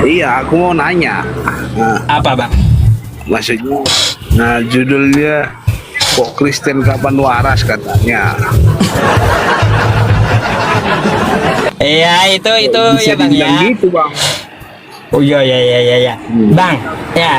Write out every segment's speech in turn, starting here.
Iya, aku mau nanya. Nah, Apa bang? maksudnya, nah judulnya kok Kristen kapan waras katanya. Iya itu Bisa ya bang ya. dibilang gitu bang. Oh iya ya. Bang, ya.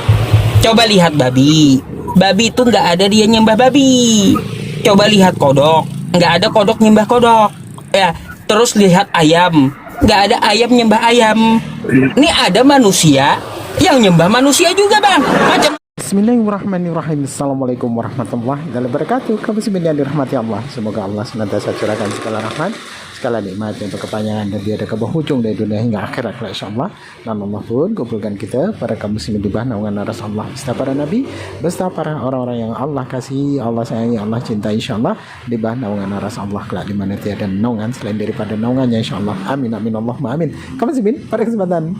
Coba lihat babi. Babi itu nggak ada dia nyembah babi. Coba lihat kodok, nggak ada kodok nyembah kodok. Ya, terus lihat ayam, nggak ada ayam nyembah ayam. Ini ada manusia yang nyembah manusia juga bang. Macam Bismillahirrahmanirrahim. Assalamualaikum warahmatullahi wabarakatuh. Kamu semua dirahmati Allah. Semoga Allah senantiasa curahkan segala rahmat, segala nikmat yang berkepanjangan dan tiada keberujung dari dunia hingga akhirat insyaallah. Dan Allah pun kumpulkan kita para kaum muslimin di bawah naungan aras Allah beserta para nabi, beserta para orang-orang yang Allah kasihi, Allah sayangi, Allah cintai insyaallah di bawah naungan aras Allah kelak di mana tiada naungan selain daripada naungannya insyaallah. Amin amin Allahumma amin. Kaum muslimin pada kesempatan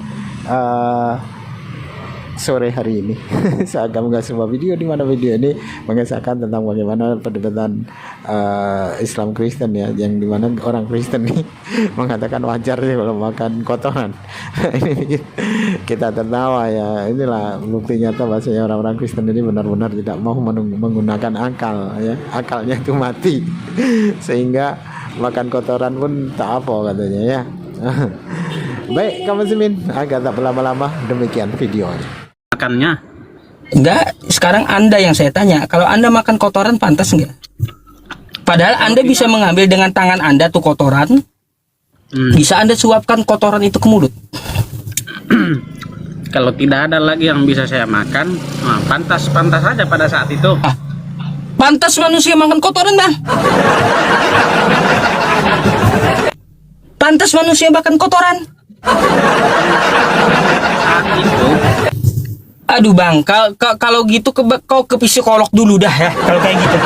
sore hari ini saya akan mengasih sebuah video di mana video ini mengisahkan tentang bagaimana perdebatan Islam Kristen ya, yang dimana orang Kristen ini mengatakan wajar sih kalau makan kotoran. Ini bikin kita tertawa ya. Inilah bukti nyata bahwasanya orang-orang Kristen ini benar-benar tidak mau menggunakan akal ya, akalnya itu mati sehingga makan kotoran pun tak apa katanya ya. Baik kaum muslimin, agak tak berlama-lama demikian videonya. Makannya enggak. Sekarang Anda yang saya tanya, kalau Anda makan kotoran pantas enggak? Padahal Anda bisa mengambil dengan tangan Anda tuh kotoran, bisa Anda suapkan kotoran itu ke mulut. kalau tidak ada lagi yang bisa saya makan, pantas saja pada saat itu. Pantas manusia makan kotoran bang. Pantas manusia makan kotoran. Saat itu Aduh bang, kalau gitu kau ke psikolog dulu dah ya. Kalau kayak gitu,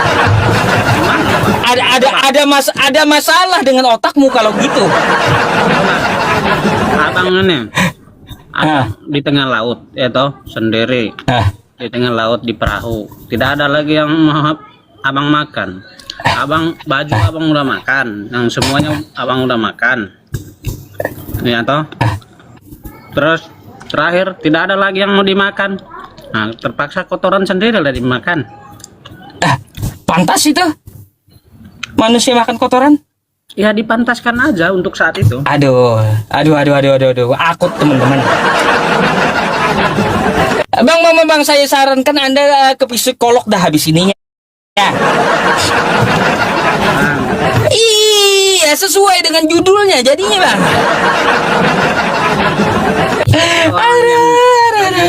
ada masalah dengan otakmu kalau gitu. abang ini di tengah laut ya toh sendiri, di tengah laut di perahu, tidak ada lagi yang mau abang makan. Baju abang udah makan, yang semuanya abang udah makan ya toh. Terus terakhir tidak ada lagi yang mau dimakan, nah terpaksa kotoran sendiri lah dimakan. Pantas itu manusia makan kotoran? Ya dipantaskan aja untuk saat itu. Aduh, akut teman-teman. Bang, saya sarankan Anda ke psikolog dah habis ininya. Ya. Iya, sesuai dengan judulnya jadinya bang.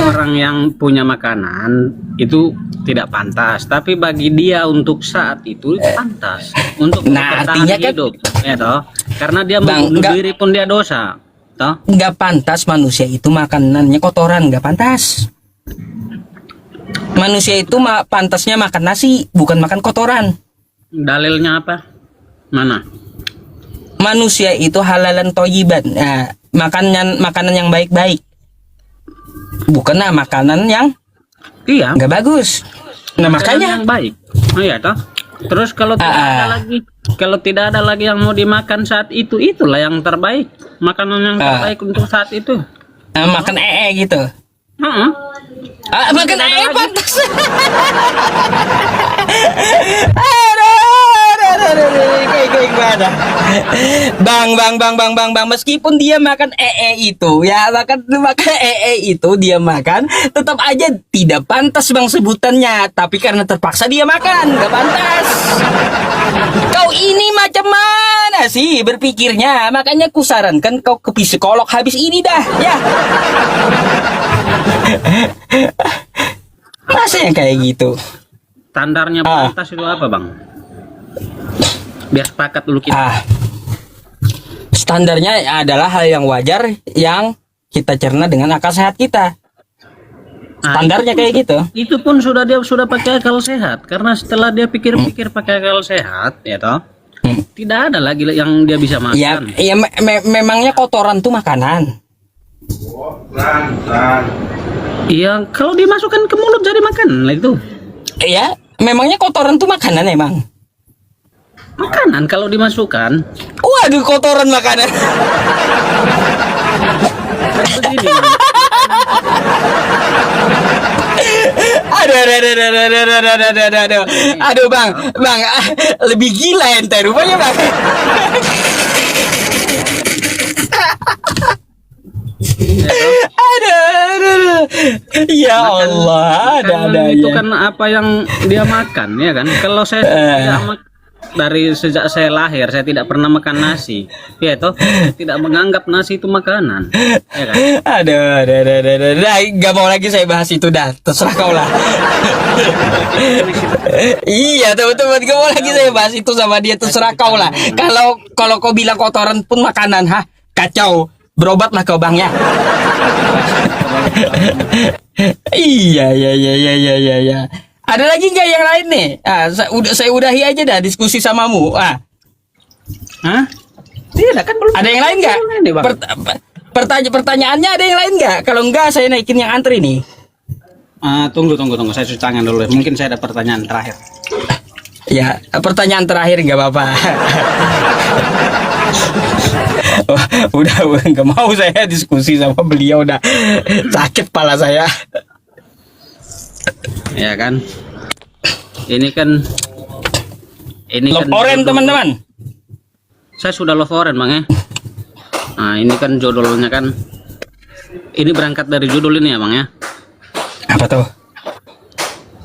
Orang yang punya makanan itu tidak pantas, tapi bagi dia untuk saat itu pantas untuk artinya kan hidup ya toh, karena dia membunuh diri pun dia dosa toh. Nggak pantas manusia itu makanannya kotoran, nggak pantas. Manusia itu pantasnya makan nasi, bukan makan kotoran. Dalilnya apa? Mana? Manusia itu halalan thayyiban, makanan yang baik-baik, bukan makanan yang nggak bagus. Nah makanya yang baik. Oh iya toh. Terus kalau tidak ada lagi yang mau dimakan saat itu, itulah yang terbaik, makanan yang terbaik untuk saat itu. Makan gitu. Makan pantas. Bang, meskipun dia makan itu ya, makan itu dia makan, tetap aja tidak pantas bang sebutannya. Tapi karena terpaksa dia makan, nggak pantas. Kau ini macam mana sih berpikirnya? Makanya kusarankan kau ke psikolog habis ini dah ya. Masa yang kayak gitu? Standarnya pantas itu apa bang? Biar sepakat dulu kita. Standarnya adalah hal yang wajar yang kita cerna dengan akal sehat kita. Standarnya kayak gitu. Itu pun dia sudah pakai akal sehat, karena setelah dia pikir-pikir pakai akal sehat ya toh, tidak ada lagi yang dia bisa makan. Ya memangnya kotoran tuh makanan. Iya, kalau dimasukkan ke mulut jadi makanan lah itu. Iya, memangnya kotoran tuh makanan emang. Makanan kalau dimasukkan. Waduh, kotoran makanan. Begini, Aduh bang, lebih gila ente rupanya bang. Aduh. Ya Allah, ada itu ya. kan apa yang dia makan ya kan. Kalau saya tidak dari sejak saya lahir saya tidak pernah makan nasi, ya toh, tidak menganggap nasi itu makanan, ya kan. Aduh. Nah, gak mau lagi saya bahas itu dah. Terserah kau lah. Iya teman-teman, gak mau lagi saya bahas itu sama dia. Terserah kau lah. Kalau kau bilang kotoran pun makanan, kacau. Berobatlah kau bang ya. Iya. Ada lagi nggak yang lain nih? Saya udahi aja dah diskusi samamu. Hah? Tidak kan belum. Ada yang lain nggak? Pertanyaannya ada yang lain nggak? Kalau enggak saya naikin yang antri nih. Tunggu. Saya cuci tangan dulu. Mungkin saya ada pertanyaan terakhir. Ya, pertanyaan terakhir nggak apa-apa. Udah nggak mau saya diskusi sama beliau, udah sakit kepala saya. Ya kan. Ini kan Love Orange teman-teman. Saya sudah love orange bang ya. Nah ini kan judulnya kan. Ini berangkat dari judul ini ya bang ya. Apa tuh?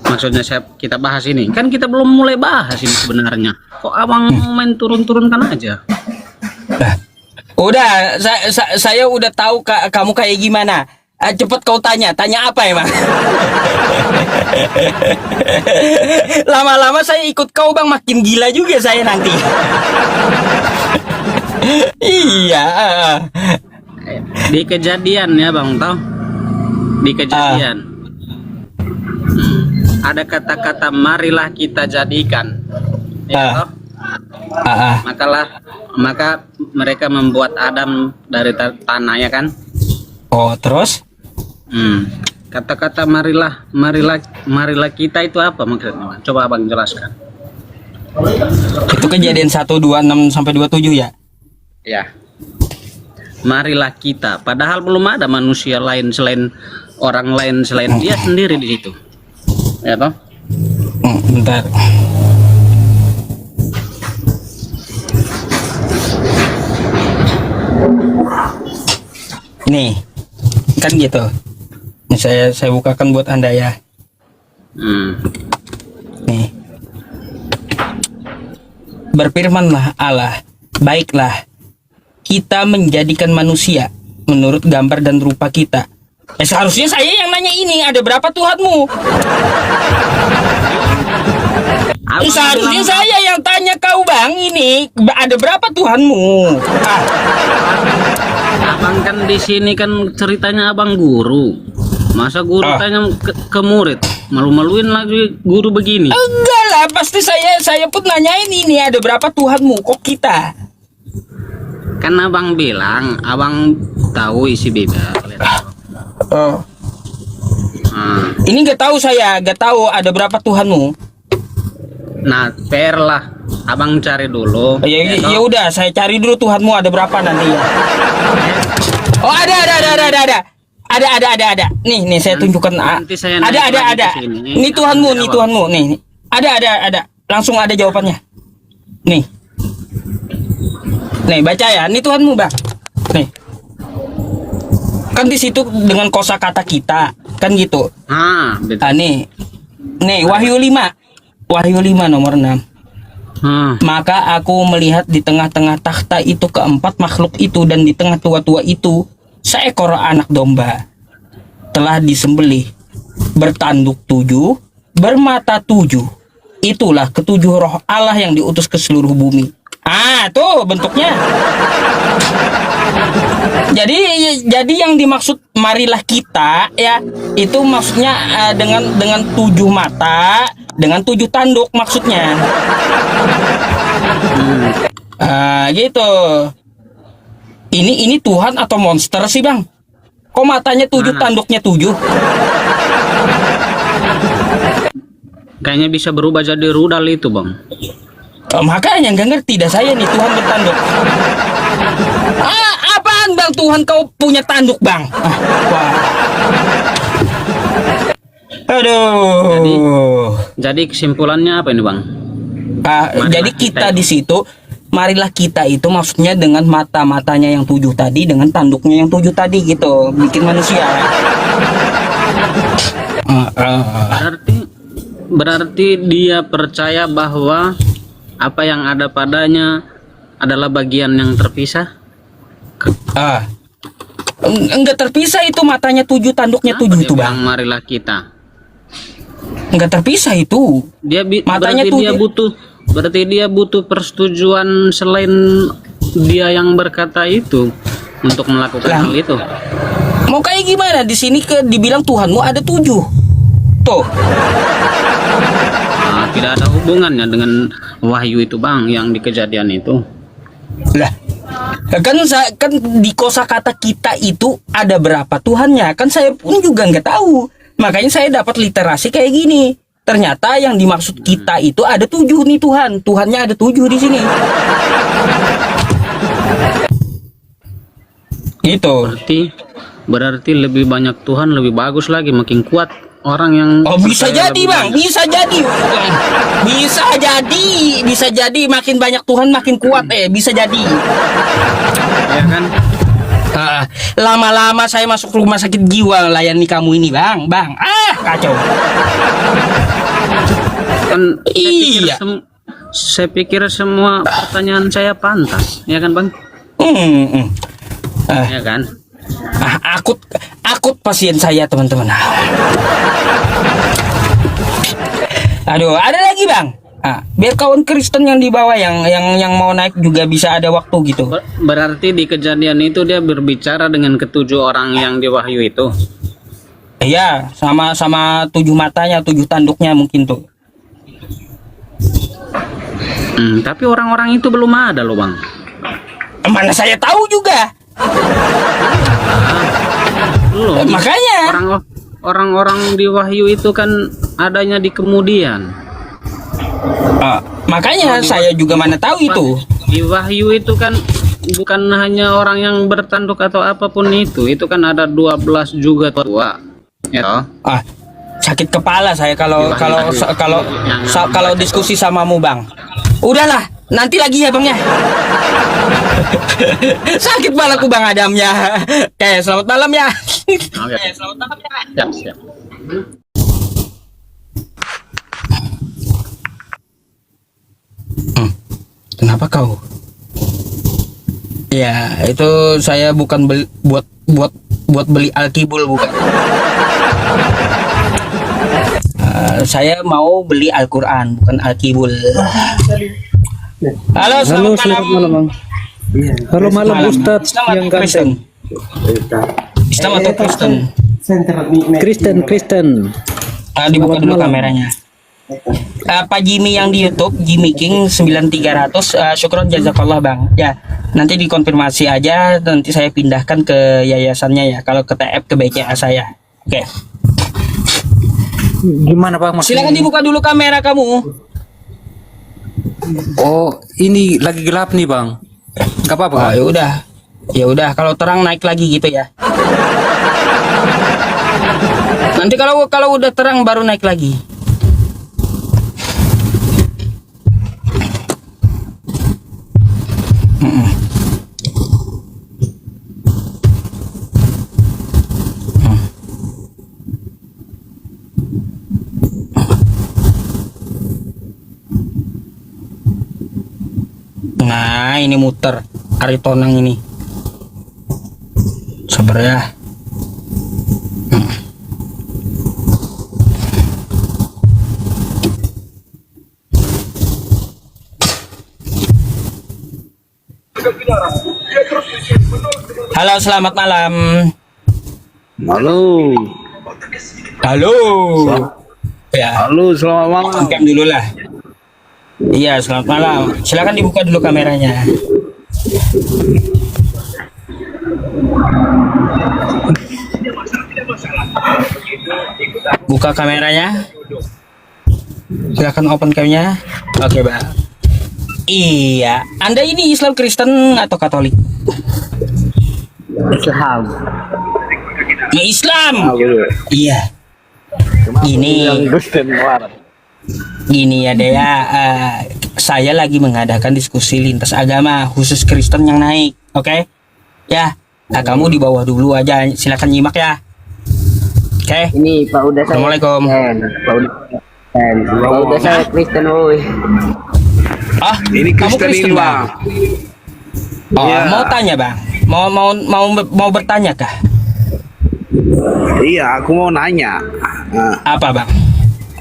Maksudnya kita bahas ini. Kan kita belum mulai bahas ini sebenarnya. Kok abang main turun-turunkan aja? Udah, saya udah tahu kamu kayak gimana. Cepet kau tanya apa emang? Lama-lama saya ikut kau bang, makin gila juga saya nanti. Iya. Di kejadian ya bang, tau? Di kejadian. Ada kata-kata marilah kita jadikan. Ya, toh? Maka mereka membuat Adam dari tanah ya kan? Oh terus? Kata-kata marilah kita itu apa maksudnya? Coba abang jelaskan. Itu kejadian 1:26 sampai 27 ya? Ya. Marilah kita. Padahal belum ada manusia lain selain orang lain selain dia sendiri di situ. Ya toh? Bentar. Nih, kan gitu. Ini saya bukakan buat Anda ya. Nih. Berfirmanlah Allah, baiklah kita menjadikan manusia menurut gambar dan rupa kita. Seharusnya saya yang nanya ini, ada berapa Tuhanmu? Seharusnya saya yang tanya kau bang, ini ada berapa Tuhanmu? Abang kan di sini kan ceritanya abang guru. Masa guru tanya ke murid, malu-maluin lagi guru begini. Enggak lah, pasti saya pun nanyain ini ada berapa Tuhanmu, kok kita? Kan abang bilang, abang tahu isi Bible. Oh. Ini nggak tahu saya, nggak tahu ada berapa Tuhanmu. Nah, fair lah. Abang cari dulu. Ya udah, saya cari dulu Tuhanmu ada berapa nanti ya. Oh, ada. Ada. Nih saya tunjukkan. Saya ada. Ini Tuhanmu, nih. Ada. Langsung ada jawabannya. Nih, baca ya. Ini Tuhanmu, Bang. Nih. Kan di situ dengan kosakata kita, kan gitu. Betul. Nih Wahyu 5 nomor 6. Maka aku melihat di tengah-tengah takhta itu keempat makhluk itu, dan di tengah tua-tua itu seekor anak domba telah disembelih, bertanduk 7, bermata 7. Itulah ketujuh roh Allah yang diutus ke seluruh bumi. Tuh bentuknya. Jadi yang dimaksud marilah kita ya, itu maksudnya dengan 7 mata, dengan 7 tanduk maksudnya. Gitu. Ini Tuhan atau monster sih bang? Kok matanya 7, tanduknya 7? Kayaknya bisa berubah jadi rudal itu bang. Makanya nggak ngerti dah saya nih, Tuhan bertanduk. Apaan bang, Tuhan kau punya tanduk bang? Wah. Aduh. Jadi kesimpulannya apa ini Bang? Jadi kita di situ, marilah kita itu maksudnya dengan mata-matanya yang 7 tadi, dengan tanduknya yang 7 tadi gitu, bikin manusia. Berarti dia percaya bahwa apa yang ada padanya adalah bagian yang terpisah? Enggak terpisah itu, matanya 7, tanduknya 7 itu Bang. Marilah kita. Enggak terpisah itu. Matanya berarti dia butuh persetujuan selain dia yang berkata itu untuk melakukan hal itu. Mau kayak gimana? Di sini dibilang Tuhanmu ada 7. Tuh. Tidak ada hubungannya dengan wahyu itu Bang, yang di kejadian itu. Lah, kan di kosakata kita itu ada berapa Tuhannya? Kan saya pun juga nggak tahu. Makanya saya dapat literasi kayak gini. Ternyata yang dimaksud kita itu ada 7 nih Tuhan. Tuhannya ada 7 di sini. Gitu. Berarti lebih banyak Tuhan, lebih bagus lagi, makin kuat orang yang. Oh, bisa jadi Bang, bisa jadi. Bisa jadi makin banyak Tuhan makin kuat, bisa jadi. Ya kan? Lama-lama saya masuk rumah sakit jiwa layani kamu ini Bang. Kacau. Kan Iya. Saya pikir semua pertanyaan saya pantas, ya kan Bang? Ya kan? Akut pasien saya teman-teman. Aduh, ada lagi Bang. Biar kawan Kristen yang di bawah yang mau naik juga bisa ada waktu gitu. Berarti di kejadian itu dia berbicara dengan ketujuh orang yang di wahyu itu. Iya, sama 7 matanya, 7 tanduknya mungkin tuh. Tapi orang-orang itu belum ada loh Bang. Mana saya tahu juga. Belum. Makanya orang-orang di wahyu itu kan adanya di kemudian. Makanya saya juga mana tahu itu. Di wahyu itu kan bukan hanya orang yang bertanduk atau apapun itu kan ada 12 juga tua. Ya. Sakit kepala saya kalau diskusi samamu Bang. Udahlah, nanti lagi ya Bang ya. Sakit kepalaku Bang Adamnya. Oke, selamat malam ya. Selamat malam ya. Siap. Kenapa kau? Ya, itu saya bukan buat beli Alkibul bukan. Saya mau beli Al-Quran bukan Alkibul. Halo, selamat malam Bang. Halo malam Ustadz yang ganteng. Islam atau Kristen? Kristen. Dibuka dulu kameranya. Pak Jimmy yang di YouTube, Jimmy King 9300, syukron jazakallah Bang. Ya, nanti dikonfirmasi aja, nanti saya pindahkan ke yayasannya ya. Kalau ke TF ke BCA saya. Oke. Gimana Pak? Silakan dibuka dulu kamera kamu. Oh, ini lagi gelap nih Bang. Gak apa-apa. Ya udah, kalau terang naik lagi gitu ya. Nanti kalau udah terang baru naik lagi. Nah, ini muter Aritonang ini. Sabar ya. Halo, selamat malam. Halo. Ya. Halo, selamat malam. Angkat dulu lah. Iya, selamat malam. Silakan dibuka dulu kameranya. Buka kameranya. Silakan open camnya. Oke, Bang. Iya, Anda ini Islam Kristen atau Katolik? Islam. Ya, Islam. Iya. Ini Kristen waras. gini ya Dea, saya lagi mengadakan diskusi lintas agama khusus Kristen yang naik, oke? Ya, kamu di bawah dulu aja, silakan nyimak ya. Oke. Ini Pak udah saya. Assalamualaikum. Pak udah saya Kristen, woi. Ah, Ini kamu Kristen ini, Bang. Oh, Iya. mau tanya bang? Mau bertanya kah? Iya, aku mau nanya. Apa bang?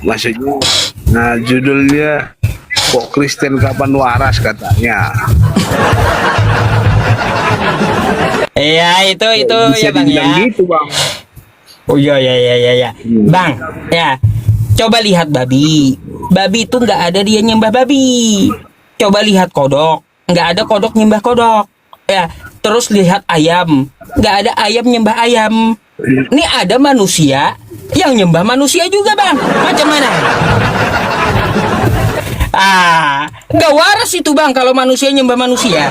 Maksudnya, judulnya kok Kristen kapan waras katanya. Iya itu Bisa ya bang ya. dibilang gitu, Bang. Oh iya ya. Bang, ya. Coba lihat babi. Babi itu nggak ada dia nyembah babi. Coba lihat kodok. Nggak ada kodok nyembah kodok. Ya. Terus lihat ayam. Nggak ada ayam nyembah ayam. Ini ada manusia yang nyembah manusia juga bang. Macam mana? Nggak waras itu bang kalau manusia nyembah manusia.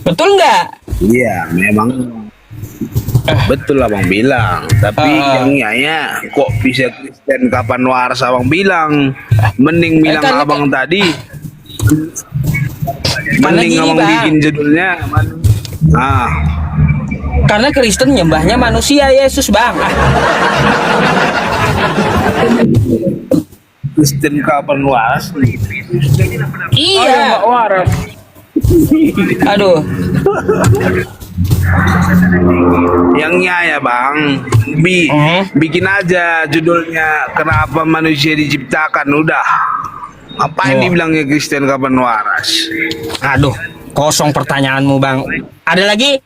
Betul nggak? Iya, memang betul abang bilang. Tapi yang nyanya kok bisa Kristen kapan waras abang bilang. Mending bilang karena- abang tadi. Karena Mending gini, abang Bang. bikin judulnya. Karena Kristen nyembahnya manusia Yesus bang. Kristen kapan waras? Iya. Waras. Aduh. Yang nyaya bang, bikin aja judulnya kenapa manusia diciptakan udah. Ngapain dibilangnya Kristen kapan waras? Aduh, kosong pertanyaanmu bang. Ada lagi?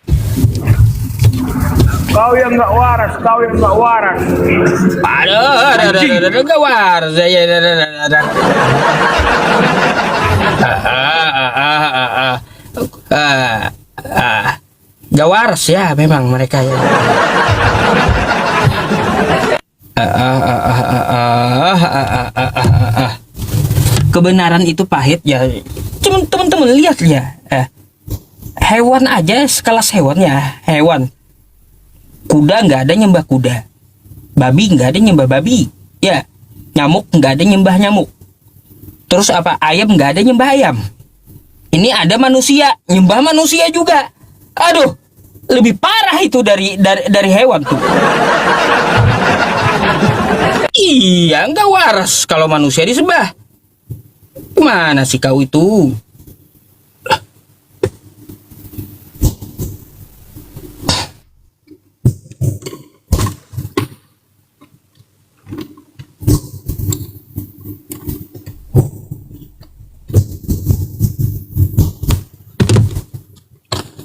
Kau yang nggak waras, kau yang nggak waras. Aduh, gak waras. Gak waras ya memang mereka ya. Kebenaran itu pahit ya. Teman-teman lihat ya. Hewan aja sekelas hewan ya. Hewan. Kuda nggak ada nyembah kuda. Babi nggak ada nyembah babi. Ya. Nyamuk nggak ada nyembah nyamuk. Terus apa? Ayam nggak ada nyembah ayam. Ini ada manusia nyembah manusia juga. Aduh, lebih parah itu dari hewan tuh. Iya, nggak waras kalau manusia disembah. Gimana sih kau itu?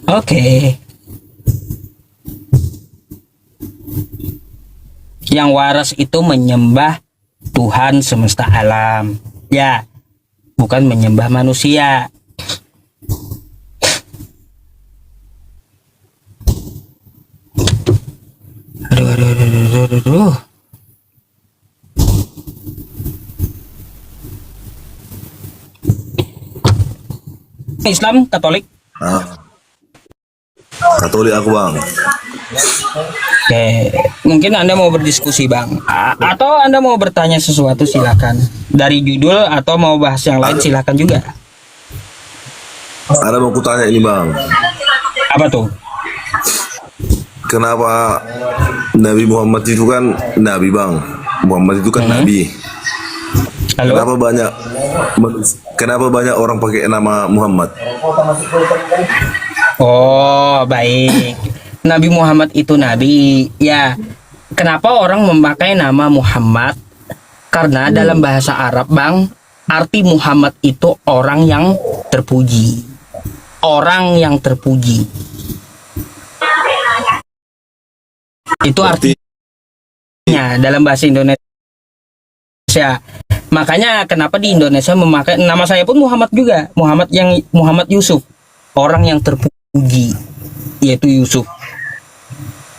Oke. Yang waras itu menyembah Tuhan semesta alam. Ya, bukan menyembah manusia. Aduh. Islam, Katolik. Katolik aku bang. Oke, mungkin Anda mau berdiskusi bang, atau Anda mau bertanya sesuatu silakan. Dari judul atau mau bahas yang lain silakan juga. Ada mau kutanya ini bang. Apa tuh? Kenapa Nabi Muhammad itu kan Nabi bang? Muhammad itu kan Nabi. Halo? Kenapa banyak orang pakai nama Muhammad? Oh, baik. Nabi Muhammad itu nabi. Ya. Kenapa orang memakai nama Muhammad? Karena dalam bahasa Arab, Bang, arti Muhammad itu orang yang terpuji. Orang yang terpuji. Itu artinya dalam bahasa Indonesia. Makanya kenapa di Indonesia memakai nama saya pun Muhammad juga. Muhammad Yusuf. Orang yang terpuji, yaitu Yusuf.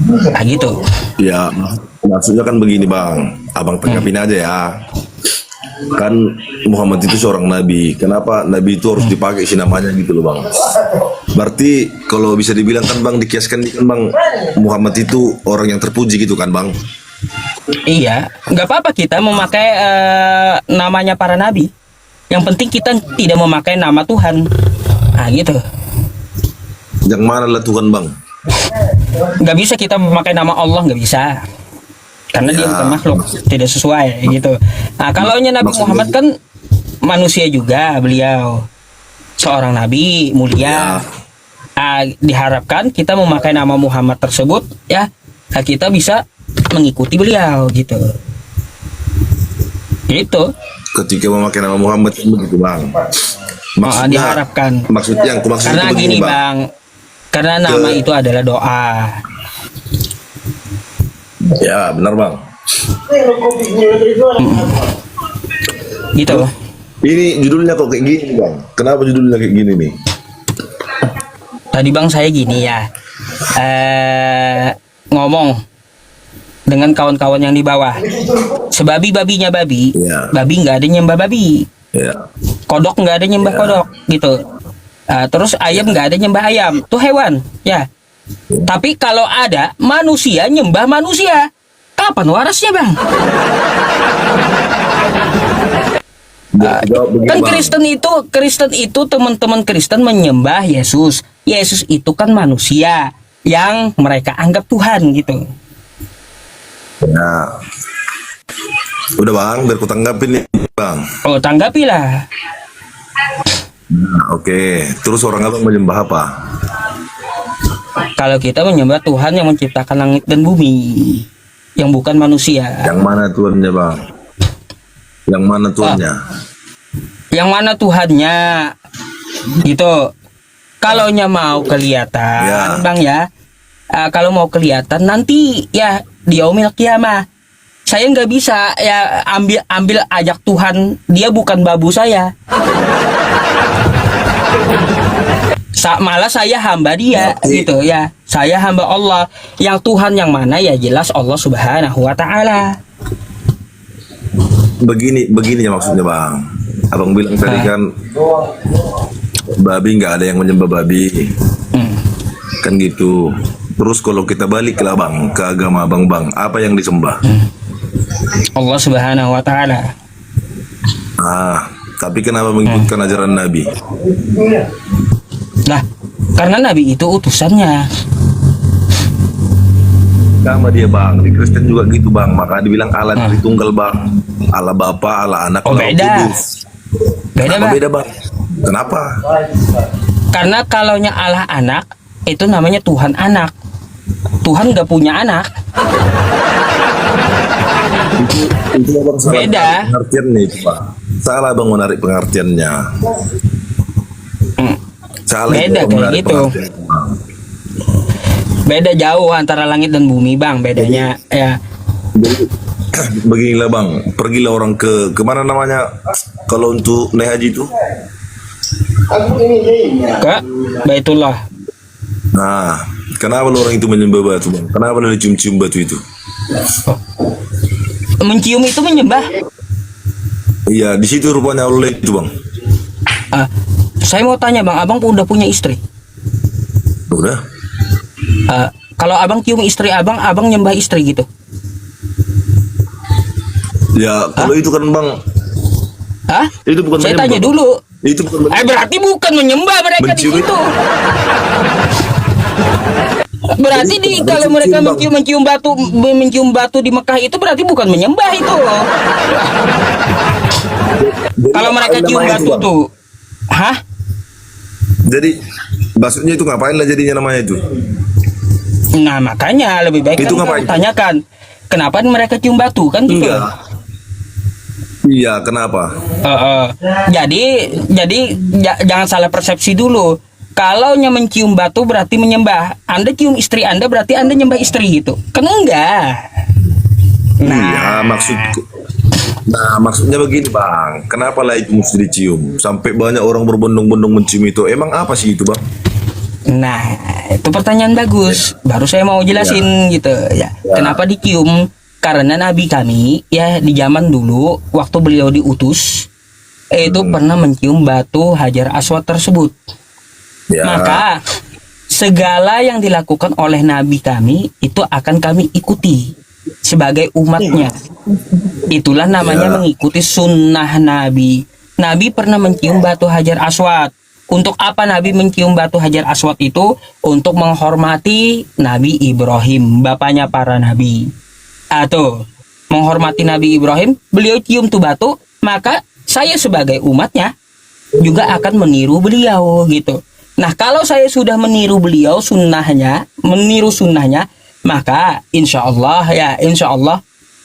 Nah gitu. Ya, maksudnya kan begini bang. Abang tanggapin aja ya. kan Muhammad itu seorang nabi. Kenapa nabi itu harus dipakai sih namanya gitu loh bang? Berarti kalau bisa dibilang kan bang, dikiaskan kan bang, Muhammad itu orang yang terpuji gitu kan bang? Iya, nggak apa-apa kita memakai namanya para nabi. Yang penting kita tidak memakai nama Tuhan. Nah gitu. Yang mana lah Tuhan bang? Nggak bisa kita memakai nama Allah, nggak bisa. Karena dia Ya. bukan makhluk, tidak sesuai gitu. Nah, kalau Nabi Maksudnya- Muhammad kan manusia juga, beliau seorang nabi mulia. Diharapkan kita memakai nama Muhammad tersebut ya, kita bisa mengikuti beliau gitu. Gitu. Ketika memakai nama Muhammad itu begitu bang. Diharapkan. Maksudnya yang aku maksud Karena itu begini gini bang. bang, karena nama itu adalah doa. Ya benar bang. Gitu. Ini judulnya kok kayak gini bang? Kenapa judulnya kayak gini nih? Tadi bang saya gini ya, ngomong dengan kawan-kawan yang di bawah. Sebabi-babinya babi, Iya. babi nggak ada nyembah babi, Ya. kodok nggak ada nyembah kodok, gitu. Terus ayam nggak ada nyembah ayam, tuh hewan, ya. Tapi kalau ada manusia nyembah manusia, kapan warasnya bang? Jawab begini, Kan Bang. Kristen itu teman-teman Kristen menyembah Yesus. Yesus itu kan manusia yang mereka anggap Tuhan gitu. Ya. Udah bang, biar ku tanggapin nih bang. Oh, tanggapilah. Nah, oke. Terus orang abang menyembah apa? Kalau kita menyembah Tuhan yang menciptakan langit dan bumi, yang bukan manusia. Yang mana Tuhannya bang? Yang mana Tuhannya? Yang mana Tuhannya? Gitu. Kalau mau kelihatan, Ya. bang ya. Kalau mau kelihatan nanti ya di yaumil kiamah. Saya nggak bisa ya ambil ajak Tuhan, dia bukan babu saya. Malah saya hamba dia Ngerti. gitu ya. Saya hamba Allah. Yang Tuhan yang mana ya jelas Allah Subhanahu wa taala. Begini ya maksudnya bang. Abang bilang tadi kan babi nggak ada yang menyembah babi, kan gitu. Terus kalau kita balik lah bang ke agama bang, apa yang disembah? Allah Subhanahu wa taala. Tapi kenapa mengikutkan ajaran Nabi? Nah, karena Nabi itu utusannya. Sama dia bang, di Kristen juga gitu bang. Maka dibilang Allah Tritunggal bang, Allah Bapa, Allah Anak, Oh, Allah Roh beda. Kudus. Beda, Kenapa Bang. beda bang? Kenapa? Karena kalaunya Allah anak, itu namanya Tuhan anak. Tuhan nggak punya anak. Itu abang salah Beda. menarik pengertian nih Pak. Salah bang menarik pengertiannya. Salah itu Beda abang kayak menarik gitu. pengertiannya, Bang. Beda jauh antara langit dan bumi, Bang. Bedanya ya. Jadi beginilah bang, pergilah orang ke mana namanya kalau untuk naik haji itu. Ke Baitullah. Nah, kenapa lo orang itu menyembah batu bang? Kenapa lo dicium-cium batu itu? Mencium itu menyembah. Iya, di situ rupanya Allah itu bang. Saya mau tanya, Bang, Abang udah punya istri? Udah. Kalau Abang cium istri Abang, Abang nyembah istri gitu? Ya, kalau itu kan bang, Hah? itu bukan Saya menyembah, tanya Bang. dulu. Itu bukan Berarti bukan menyembah mereka di Mencium situ. Berarti kalau mereka mencium batu di Mekah itu berarti bukan menyembah itu. Kalau mereka cium batu tuh, hah? Jadi maksudnya itu ngapain lah jadinya namanya itu? Nah makanya lebih baik Itu kan ngapain? kamu tanyakan kenapa mereka cium batu kan gitu. Enggak. Iya, kenapa? Jadi jangan salah persepsi dulu. Kalau mencium batu berarti menyembah. Anda cium istri Anda berarti Anda nyembah istri gitu. Kan enggak. Iya, maksudnya begini bang, kenapa lah itu mesti dicium? Sampai banyak orang berbondong-bondong mencium itu. Emang apa sih itu bang? Nah, itu pertanyaan bagus. Baru saya mau jelasin gitu ya. Kenapa dicium? Karena nabi kami ya di zaman dulu waktu beliau diutus itu pernah mencium batu Hajar Aswad tersebut. Ya. Maka segala yang dilakukan oleh nabi kami itu akan kami ikuti sebagai umatnya. Itulah namanya Ya. mengikuti sunnah nabi. Nabi pernah mencium batu Hajar Aswad. Untuk apa Nabi mencium batu Hajar Aswad itu? Untuk menghormati Nabi Ibrahim, bapaknya para nabi. Atau menghormati Nabi Ibrahim, beliau cium tuh batu, maka saya sebagai umatnya juga akan meniru beliau gitu. Nah, kalau saya sudah meniru beliau meniru sunnahnya, maka insya Allah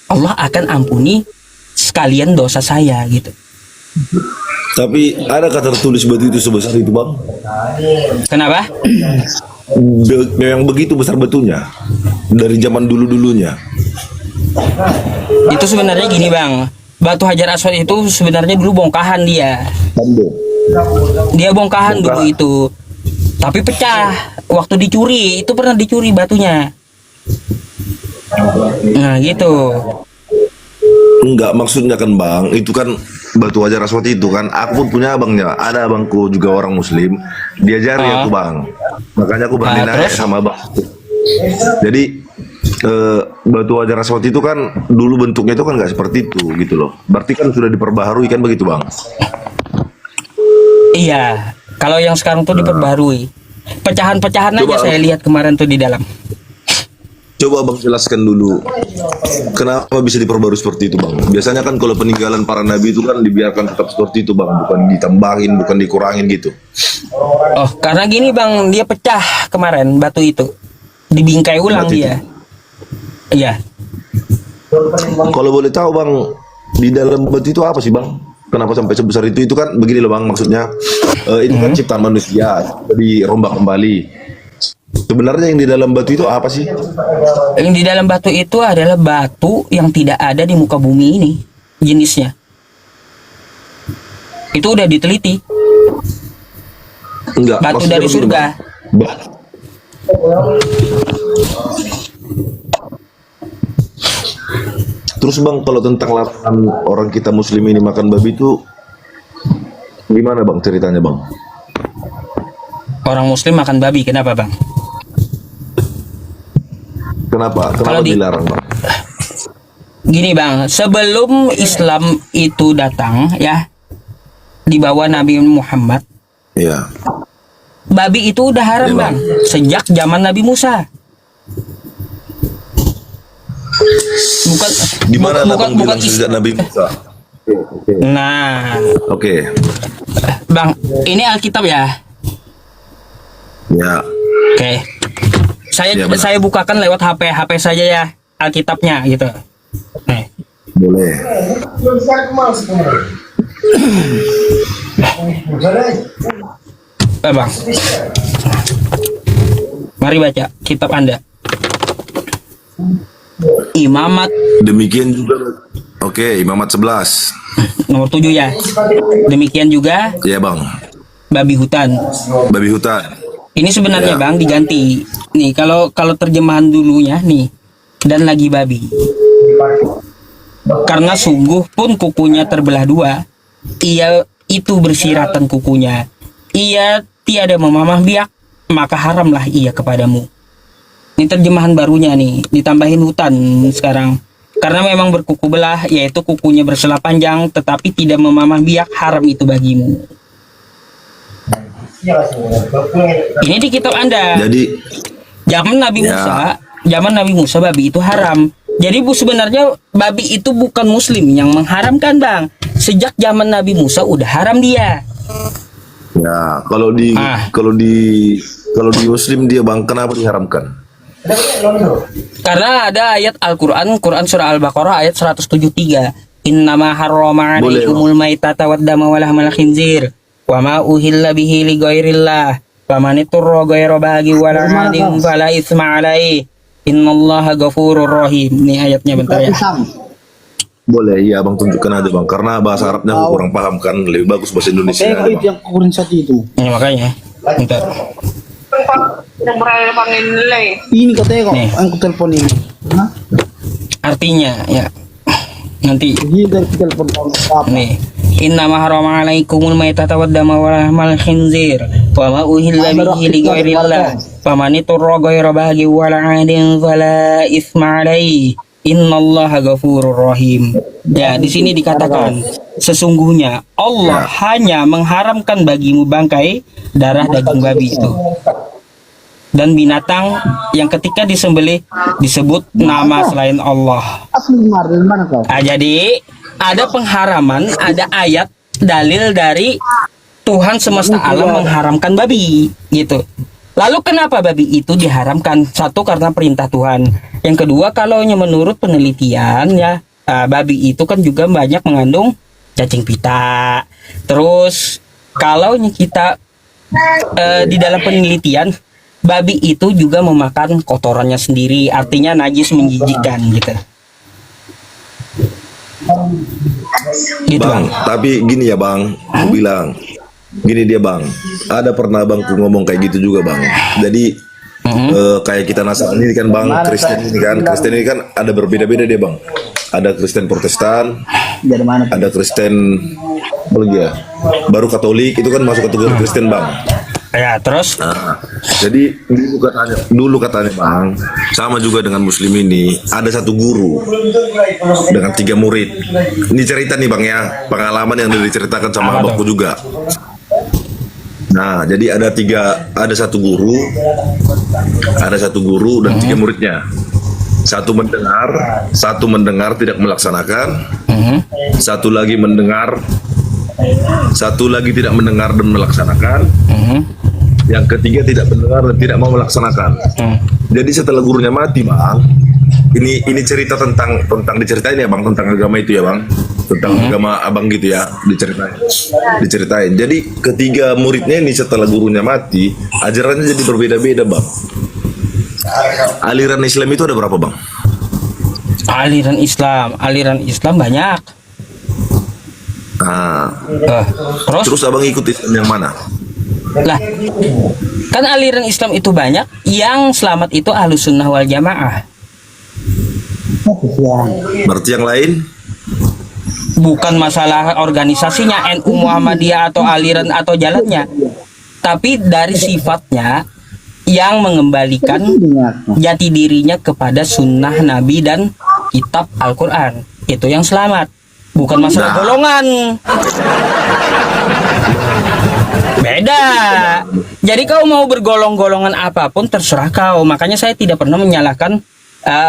Allah akan ampuni sekalian dosa saya gitu. Tapi ada kata tertulis batu itu sebesar itu bang? Kenapa? Memang begitu besar batunya dari zaman dulunya. Itu sebenarnya gini bang, batu Hajar Aswad itu sebenarnya dulu bongkahan dia. Dia bongkahan dulu itu, tapi pecah waktu dicuri. Itu pernah dicuri batunya. Nah gitu. Enggak, maksudnya kan bang, itu kan batu Hajar Aswad itu kan, aku pun punya abangnya, ada abangku juga orang muslim, diajari aku bang, makanya aku berani nanya terus? sama abang. Jadi batu Hajar Aswad itu kan dulu bentuknya itu kan nggak seperti itu gitu loh, berarti kan sudah diperbaharui kan begitu bang? Iya, kalau yang sekarang tuh diperbarui. Pecahan-pecahan aja Coba. saya lihat kemarin tuh di dalam. Coba abang jelaskan dulu, kenapa bisa diperbarui seperti itu bang? Biasanya kan kalau peninggalan para nabi itu kan dibiarkan tetap seperti itu bang, bukan ditambahin, bukan dikurangin gitu. Oh, karena gini bang, dia pecah kemarin batu itu, dibingkai ulang Batu dia. Iya. Kalau boleh tahu bang, di dalam batu itu apa sih bang? Kenapa sampai sebesar itu? Itu kan begini loh bang, maksudnya itu kan ciptaan manusia, jadi rombak kembali. Sebenarnya yang di dalam batu itu apa sih? Yang di dalam batu itu adalah batu yang tidak ada di muka bumi ini jenisnya. Itu udah diteliti. Enggak. Batu maksudnya dari begini, surga. Bang. Terus bang, kalau tentang larangan orang kita muslim ini makan babi itu gimana bang ceritanya bang? Orang muslim makan babi, kenapa bang? Kenapa? Kalau Kenapa di- dilarang bang? Gini bang, sebelum Islam itu datang ya, di bawah Nabi Muhammad, Iya. babi itu udah haram Iya, bang, Bang. sejak zaman Nabi Musa. Bukan, Gimana bukan, abang bukan bilang sejak Nabi Musa? Nah, Oke. bang, ini Alkitab ya. Ya. Oke. Saya Ya, benar. saya bukakan lewat HP saja ya Alkitabnya gitu. Nih. Boleh. Bang. Mari baca kitab Anda. Imamat Demikian juga. Oke, Imamat 11. nomor 7 ya. Demikian juga Ya bang. babi hutan. Babi hutan. Ini sebenarnya Ya. bang diganti. Nih kalau terjemahan dulunya nih dan lagi babi. Karena sungguh pun kukunya terbelah dua, ia itu bersiratan kukunya. Ia tiada memamah biak, maka haramlah ia kepadamu. Ini terjemahan barunya nih, ditambahin hutan sekarang. Karena memang berkuku belah, yaitu kukunya bersela panjang, tetapi tidak memamah biak, haram itu bagimu. Ini di kitab Anda. Jadi Zaman Nabi Musa babi itu haram. Jadi sebenarnya babi itu bukan muslim yang mengharamkan bang. Sejak zaman Nabi Musa udah haram dia. ya kalau di Ah. kalau di Muslim dia bang, kenapa diharamkan? Karena ada ayat Al-Quran, Quran surah Al-Baqarah ayat 173. Innama harrama Boleh, alaikumul maitata wad dama wa lahmal khinzir wa ma uhilla bihi li ghairillah wa man iturra ghaira baghi wa la adin fala itsma alaihi innallaha ghafurur rahim. Ini ayatnya bentar ya. Boleh, iya bang, tunjukkan aja bang, karena bahasa Arabnya aku kurang paham kan, lebih bagus bahasa Indonesia aja, bang. Ini makanya. Bentar. Yang berada panggil nilai. Ini katanya kok, Nih. aku telepon ini. Hah? Artinya ya nanti nih inna ma harama alaikumul maitata wad dama wa lahmal khinzir wa ma uhilla bihi li ghairillah faman iturra ghaira baghi wala 'adin fala itsma alaihi innallaha ghafurur rahim. Ya, di sini dikatakan sesungguhnya Allah hanya mengharamkan bagimu bangkai darah daging babi itu dan binatang yang ketika disembelih disebut nama selain Allah. Jadi ada pengharaman, ada ayat dalil dari Tuhan semesta alam mengharamkan babi gitu. Lalu kenapa babi itu diharamkan? Satu, karena perintah Tuhan. Yang kedua, kalau menurut penelitian ya, babi itu kan juga banyak mengandung cacing pita. Terus kalau kita di dalam penelitian, babi itu juga memakan kotorannya sendiri, artinya najis, menjijikan gitu. Gitu Bang, tapi gini ya bang, aku bilang gini dia bang, ada pernah bangku ngomong kayak gitu juga bang. Jadi kayak kita Nasrani ini kan bang, Kristen ini kan ada berbeda-beda dia bang. Ada Kristen Protestan, ada Kristen apa lagi ya, baru Katolik, itu kan masuk kategori Kristen bang. Ya, terus Jadi dulu katanya bang, sama juga dengan Muslim ini, ada satu guru dengan 3 murid. Ini cerita nih bang ya, pengalaman yang diceritakan sama abangku juga. Nah, jadi ada satu guru dan 3 muridnya. Satu mendengar tidak melaksanakan, satu lagi tidak mendengar dan melaksanakan, yang ketiga tidak mendengar dan tidak mau melaksanakan. Jadi setelah gurunya mati bang, ini cerita tentang diceritain ya bang, tentang agama itu ya bang, tentang agama abang gitu ya, diceritain. Jadi ketiga muridnya ini setelah gurunya mati, ajarannya jadi berbeda-beda bang. Aliran Islam itu ada berapa bang? aliran Islam banyak. Terus abang ikut Islam yang mana? Lah, kan aliran Islam itu banyak, yang selamat itu Ahlussunnah wal Jamaah. Berarti yang lain? Bukan masalah organisasinya, NU Muhammadiyah atau aliran atau jalannya, tapi dari sifatnya yang mengembalikan jati dirinya kepada sunnah Nabi dan kitab Al-Quran. Itu yang selamat, bukan masalah golongan. Beda. Jadi kau mau bergolong-golongan apapun terserah kau. Makanya saya tidak pernah menyalahkan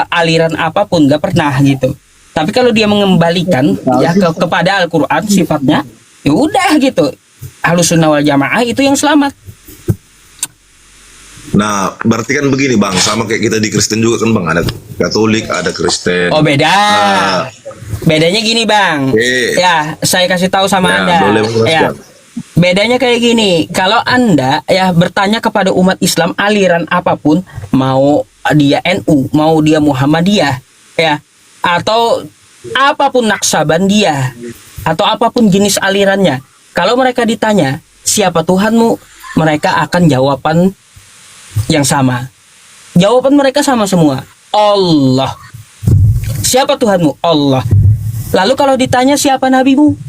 aliran apapun, gak pernah gitu. Tapi kalau dia mengembalikan ya kepada Al-Quran sifatnya, ya udah gitu. Ahlussunnah wal Jamaah itu yang selamat. Nah, berarti kan begini bang, sama kayak kita di Kristen juga kan bang, ada Katolik, ada Kristen. Oh beda. Bedanya gini bang. Ya, saya kasih tahu sama Anda. Ya. Bedanya kayak gini, kalau Anda ya bertanya kepada umat Islam aliran apapun, mau dia NU, mau dia Muhammadiyah, ya, atau apapun Naksabandiyah, atau apapun jenis alirannya, kalau mereka ditanya siapa Tuhanmu, mereka akan jawaban yang sama. Jawaban mereka sama semua, Allah. Siapa Tuhanmu? Allah. Lalu kalau ditanya siapa nabimu,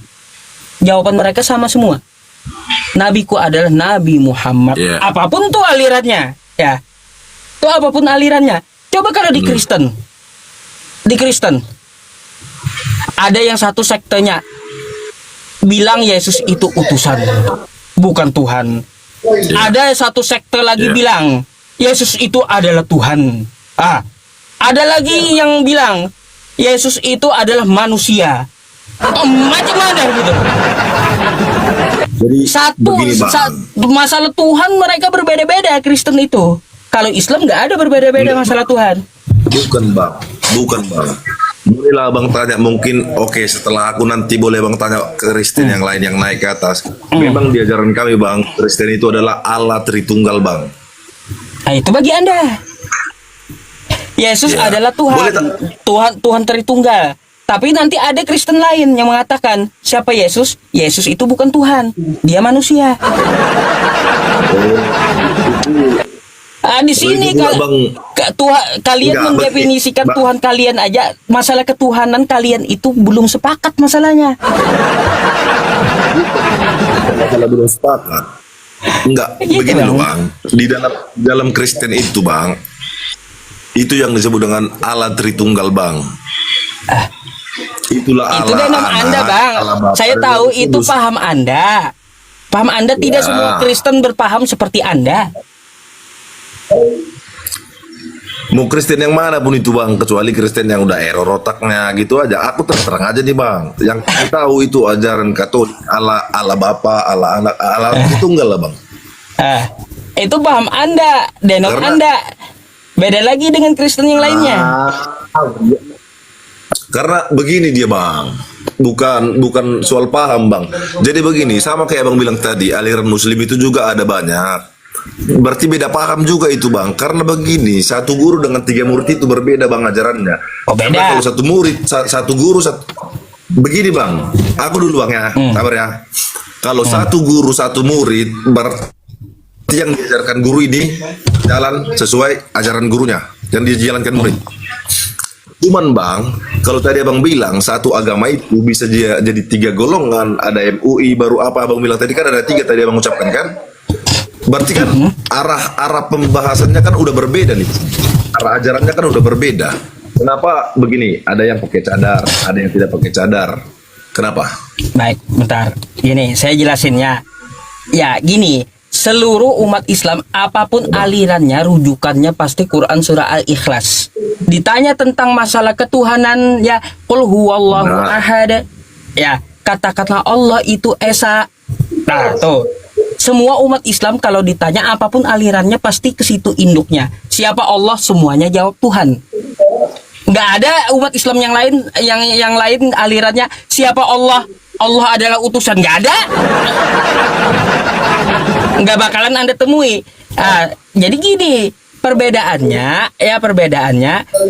jawaban mereka sama semua. Nabiku adalah Nabi Muhammad. Apapun tuh alirannya, ya. Tuh apapun alirannya. Coba kalau di Kristen, ada yang satu sektenya bilang Yesus itu utusan, bukan Tuhan. Ada satu sekte lagi bilang Yesus itu adalah Tuhan. Ada lagi yang bilang Yesus itu adalah manusia. Macam mana gitu? Jadi, masalah Tuhan mereka berbeda-beda Kristen itu. Kalau Islam nggak ada berbeda-beda masalah Tuhan. Bukan bang. Bolehlah abang tanya mungkin, oke, setelah aku nanti boleh bang tanya ke Kristen yang lain yang naik ke atas. Memang di ajaran kami bang, Kristen itu adalah Allah Tritunggal bang. Nah itu bagi Anda. Yesus adalah Tuhan. Tuhan Tritunggal. Tapi nanti ada Kristen lain yang mengatakan siapa Yesus? Yesus itu bukan Tuhan, dia manusia. Di sini Begitu pula, Bang. kalian Enggak, mendefinisikan Bang. Tuhan kalian aja, masalah ketuhanan kalian itu belum sepakat masalahnya. Kalau belum sepakat. Enggak, Gitu, begini Bang. loh Bang. Di dalam Kristen itu Bang, itu yang disebut dengan Allah Tritunggal Bang. Itulah Itu Allah denom Anak, Anda, Bang. Allah Bapa, Saya dan tahu Roh itu Kudus. paham Anda. Paham Anda tidak Ya. semua Kristen berpaham seperti Anda. Mau Kristen yang mana pun itu Bang, kecuali Kristen yang udah error otaknya gitu aja. Aku terang aja nih Bang, yang aku tahu itu ajaran Katolik, Allah Bapa, Allah Anak, Allah Tritunggal lah Bang. Itu paham Anda, denom Karena- Anda. Beda lagi dengan Kristen yang lainnya. Karena begini dia Bang, bukan soal paham Bang. Jadi begini, sama kayak Bang bilang tadi, aliran Muslim itu juga ada banyak. Berarti beda paham juga itu Bang. Karena begini, satu guru dengan 3 murid itu berbeda Bang ajarannya. Oh, beda. Karena kalau satu murid, satu guru, begini Bang. Aku dulu Bang ya, sabar ya. Kalau satu guru, satu murid, berarti yang diajarkan guru ini jalan sesuai ajaran gurunya, yang dijalankan murid. Cuman Bang, kalau tadi Abang bilang satu agama itu bisa jadi 3 golongan, ada MUI, baru apa Abang bilang tadi kan ada 3 tadi Abang ucapkan kan? Berarti kan arah pembahasannya kan udah berbeda nih. Arah ajarannya kan udah berbeda. Kenapa begini? Ada yang pakai cadar, ada yang tidak pakai cadar. Kenapa? Baik, bentar. Gini, saya jelasin ya. Ya, gini. Seluruh umat Islam, apapun alirannya, rujukannya pasti Quran surah Al-Ikhlas. Ditanya tentang masalah ketuhanan, ya, qul huwallahu ahad. Ya, katakanlah Allah itu esa. Nah, tuh. Semua umat Islam kalau ditanya apapun alirannya pasti ke situ induknya. Siapa Allah? Semuanya jawab Tuhan. Nggak ada umat Islam yang lain yang lain alirannya siapa Allah? Allah adalah utusan. Nggak ada. Nggak bakalan Anda temui. Jadi gini, perbedaannya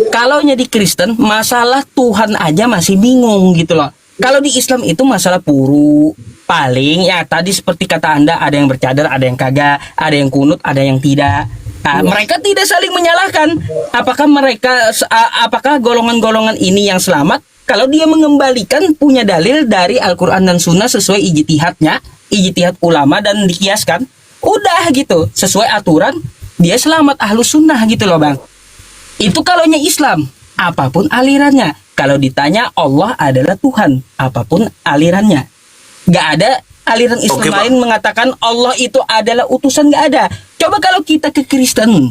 kalau di Kristen masalah Tuhan aja masih bingung gitu loh. Kalau di Islam itu masalah puru. Paling ya tadi seperti kata Anda, ada yang bercadar, ada yang kagak, ada yang kunut, ada yang tidak. Mereka tidak saling menyalahkan. Apakah golongan-golongan ini yang selamat kalau dia mengembalikan punya dalil dari Al-Quran dan Sunnah sesuai ijtihad ulama dan dikiaskan, udah gitu sesuai aturan, dia selamat ahlus sunnah gitu loh Bang. Itu kalaunya Islam, apapun alirannya. Kalau ditanya Allah adalah Tuhan, apapun alirannya. Gak ada aliran Islam Oke, Bang. lain mengatakan Allah itu adalah utusan, gak ada. Coba kalau kita ke Kristen,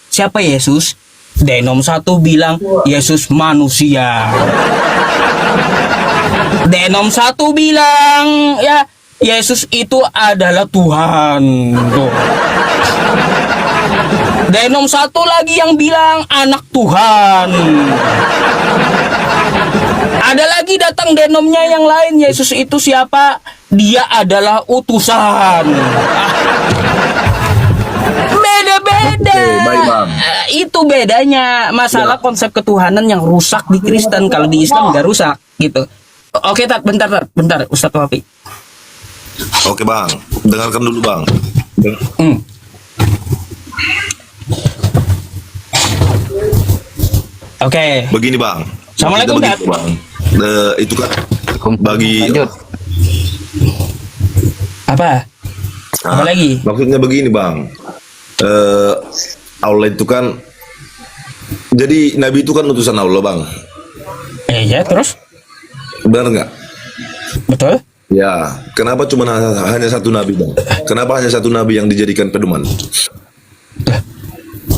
siapa Yesus? Denom 1 bilang Yesus manusia. Denom 1 bilang ya Yesus itu adalah Tuhan. Tuh. Denom 1 lagi yang bilang anak Tuhan. Ada lagi datang denomnya yang lain, Yesus itu siapa? Dia adalah utusan. Beda-beda. Oke, baik, Bang. Itu bedanya. Masalah konsep ketuhanan yang rusak di Kristen, kalau di Islam nggak rusak gitu. Oke, bentar, Ustadz Wafi. Oke Bang, dengarkan dulu Bang. Oke. Begini Bang. Assalamualaikum, Maksudnya begitu, Bang. Itu kan bagi Apa? Apa lagi? Maksudnya begini Bang. Allah itu kan, jadi Nabi itu kan utusan Allah Bang. Ya, terus? Benar nggak? Betul? Ya, kenapa cuma hanya satu Nabi Bang? Kenapa hanya satu Nabi yang dijadikan pedoman?